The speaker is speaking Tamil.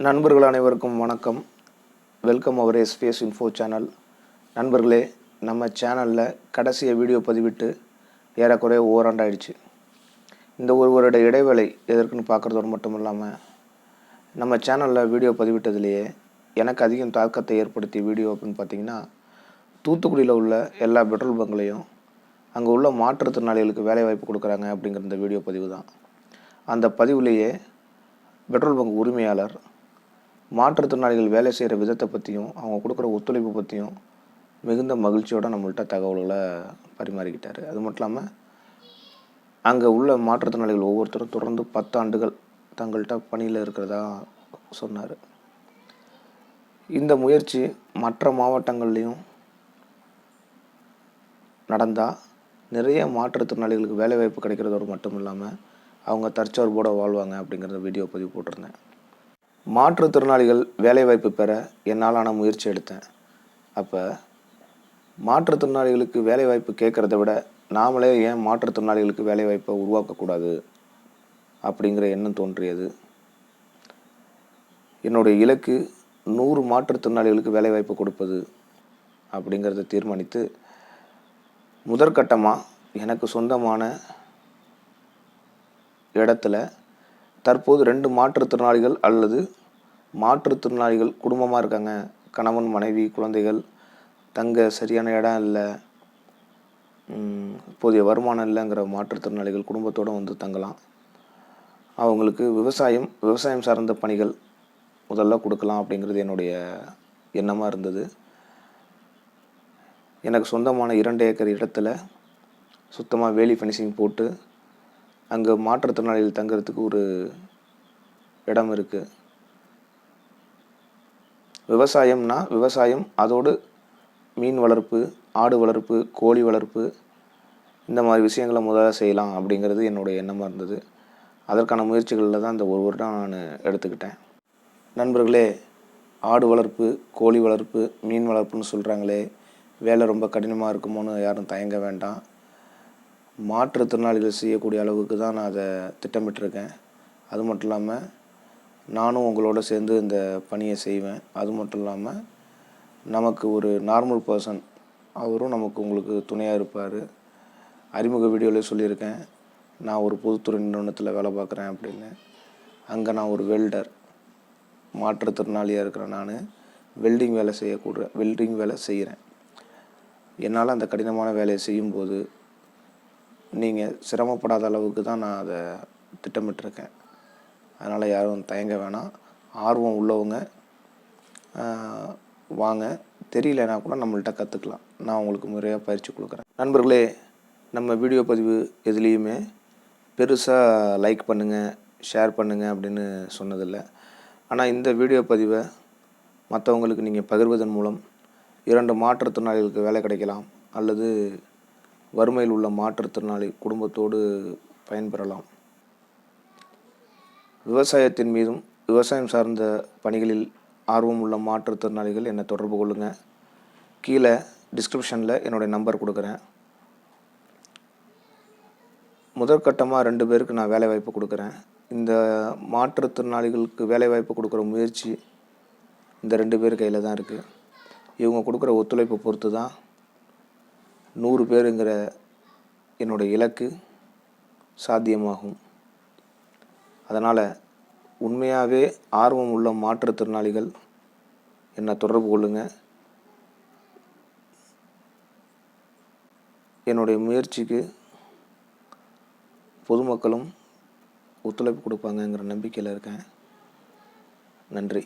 நண்பர்கள் அனைவருக்கும் வணக்கம். வெல்கம் அவர் எஸ்பிஎஸ் இன்ஃபோ சேனல். நண்பர்களே, நம்ம சேனலில் கடைசியாக வீடியோ பதிவிட்டு ஏறக்குறைய ஓராண்டாயிடுச்சு. இந்த ஒரு வருட இடைவேளை எதற்குன்னு பார்க்குறதோடு மட்டும் இல்லாமல் நம்ம சேனலில் வீடியோ பதிவிட்டதுலேயே எனக்கு அதிகம் தாக்கத்தை ஏற்படுத்திய வீடியோ அப்படின்னு பார்த்திங்கன்னா, தூத்துக்குடியில் உள்ள எல்லா பெட்ரோல் பங்க்லேயும் அங்கே உள்ள மாற்றுத்திறனாளிகளுக்கு வேலைவாய்ப்பு கொடுக்குறாங்க அப்படிங்கிற இந்த வீடியோ பதிவு தான். அந்த பதிவுலேயே பெட்ரோல் பங்க் உரிமையாளர் மாற்றுத்திறனாளிகள் வேலை செய்கிற விதத்தை பற்றியும் அவங்க கொடுக்குற ஒத்துழைப்பு பற்றியும் மிகுந்த மகிழ்ச்சியோடு நம்மள்கிட்ட தகவல்களை பரிமாறிக்கிட்டார். அது மட்டும் இல்லாமல் அங்கே உள்ள மாற்றுத்திறனாளிகள் ஒவ்வொருத்தரும் தொடர்ந்து 10 ஆண்டுகள் தங்கள்கிட்ட பணியில் இருக்கிறதா சொன்னார். இந்த முயற்சி மற்ற மாவட்டங்கள்லேயும் நடந்தால் நிறைய மாற்றுத்திறனாளிகளுக்கு வேலைவாய்ப்பு கிடைக்கிறதோடு மட்டும் இல்லாமல் அவங்க தற்சார்போடு வாழ்வாங்க அப்படிங்கிறத வீடியோ பதிவு போட்டிருந்தேன். மாற்றுத்திறனாளிகள் வேலைவாய்ப்பு பெற என்னாலான முயற்சி எடுத்தேன். அப்போ மாற்றுத்திறனாளிகளுக்கு வேலைவாய்ப்பு கேட்குறத விட நாமளே ஏன் மாற்றுத்திறனாளிகளுக்கு வேலைவாய்ப்பை உருவாக்கக்கூடாது அப்படிங்கிற எண்ணம் தோன்றியது. என்னுடைய இலக்கு 100 மாற்றுத்திறனாளிகளுக்கு வேலைவாய்ப்பு கொடுப்பது அப்படிங்கிறத தீர்மானித்து முதற்கட்டமாக எனக்கு சொந்தமான இடத்துல தற்போது 2 மாற்றுத்திறனாளிகள் அல்லது மாற்றுத்திறனாளிகள் குடும்பமாக இருக்காங்க, கணவன் மனைவி குழந்தைகள், தங்க சரியான இடம் இல்லை, போதிய வருமானம் இல்லைங்கிற மாற்றுத்திறனாளிகள் குடும்பத்தோடு வந்து தங்கலாம். அவங்களுக்கு விவசாயம் சார்ந்த பணிகள் முதல்ல கொடுக்கலாம் அப்படிங்கிறது என்னுடைய எண்ணமாக இருந்தது. எனக்கு சொந்தமான 2 ஏக்கர் இடத்துல சுத்தமாக வேலி ஃபினிஷிங் போட்டு அங்கே மாற்றுத்திறனாளிகள் தங்கிறதுக்கு ஒரு இடம் இருக்குது. விவசாயம் அதோடு மீன் வளர்ப்பு, ஆடு வளர்ப்பு, கோழி வளர்ப்பு, இந்த மாதிரி விஷயங்களை முதல்ல செய்யலாம் அப்படிங்கிறது என்னுடைய எண்ணமாக இருந்தது. அதற்கான முயற்சிகளில் தான் இந்த ஒரு வருடம் நான் எடுத்துக்கிட்டேன். நண்பர்களே, ஆடு வளர்ப்பு, கோழி வளர்ப்பு, மீன் வளர்ப்புன்னு சொல்கிறாங்களே, வேலை ரொம்ப கடினமாக இருக்குமோன்னு யாரும் தயங்க வேண்டாம். மாற்றுத்திறனாளிகள் செய்யக்கூடிய அளவுக்கு தான் நான் அதை திட்டமிட்டிருக்கேன். அது மட்டும் இல்லாமல் நானும் உங்களோட சேர்ந்து இந்த பணியை செய்வேன். அது மட்டும் இல்லாமல் நமக்கு ஒரு நார்மல் பர்சன், அவரும் உங்களுக்கு துணையாக இருப்பார். அறிமுக வீடியோவில் சொல்லியிருக்கேன், நான் ஒரு பொதுத்துறை நிறுவனத்தில் வேலை பார்க்குறேன் அப்படின்னு. அங்கே நான் ஒரு வெல்டர், மாற்றுத்திறனாளியாக இருக்கிற நான் வெல்டிங் வேலை செய்கிறேன். என்னால் அந்த கடினமான வேலையை செய்யும்போது நீங்கள் சிரமப்படாத அளவுக்கு தான் நான் அதை திட்டமிட்டிருக்கேன். அதனால் யாரும் தயங்க வேணாம். ஆர்வம் உள்ளவங்க வாங்க. தெரியலனா கூட நம்மள்கிட்ட கற்றுக்கலாம். நான் உங்களுக்கு முறையாக பயிற்சி கொடுக்குறேன். நண்பர்களே, நம்ம வீடியோ பதிவு எதுலேயுமே பெருசாக லைக் பண்ணுங்கள், ஷேர் பண்ணுங்கள் அப்படின்னு சொன்னதில்லை. ஆனால் இந்த வீடியோ பதிவை மற்றவங்களுக்கு நீங்கள் பகிர்வதன் மூலம் 2 மாற்றுத்திறனாளிகளுக்கு வேலை கிடைக்கலாம், அல்லது வறுமையில் உள்ள மாற்றுத்திறனாளி குடும்பத்தோடு பயன்பெறலாம். விவசாயத்தின் மீதும் விவசாயம் சார்ந்த பணிகளில் ஆர்வம் உள்ள மாற்றுத்திறனாளிகள் என்னை தொடர்பு கொள்ளுங்கள். கீழே டிஸ்கிரிப்ஷனில் என்னுடைய நம்பர் கொடுக்குறேன். முதற்கட்டமாக 2 பேருக்கு நான் வேலைவாய்ப்பு கொடுக்குறேன். இந்த மாற்றுத்திறனாளிகளுக்கு வேலைவாய்ப்பு கொடுக்குற முயற்சி இந்த 2 பேர் கையில் தான் இருக்குது. இவங்க கொடுக்குற ஒத்துழைப்பை பொறுத்து தான் 100 பேருங்கிற என்னுடைய இலக்கு சாத்தியமாகும். அதனால் உண்மையாகவே ஆர்வம் உள்ள மாற்றுத்திறனாளிகள் என்னை தொடர்பு கொள்ளுங்கள். என்னுடைய முயற்சிக்கு பொதுமக்களும் ஒத்துழைப்பு கொடுப்பாங்கங்கிற நம்பிக்கையில் இருக்கேன். நன்றி.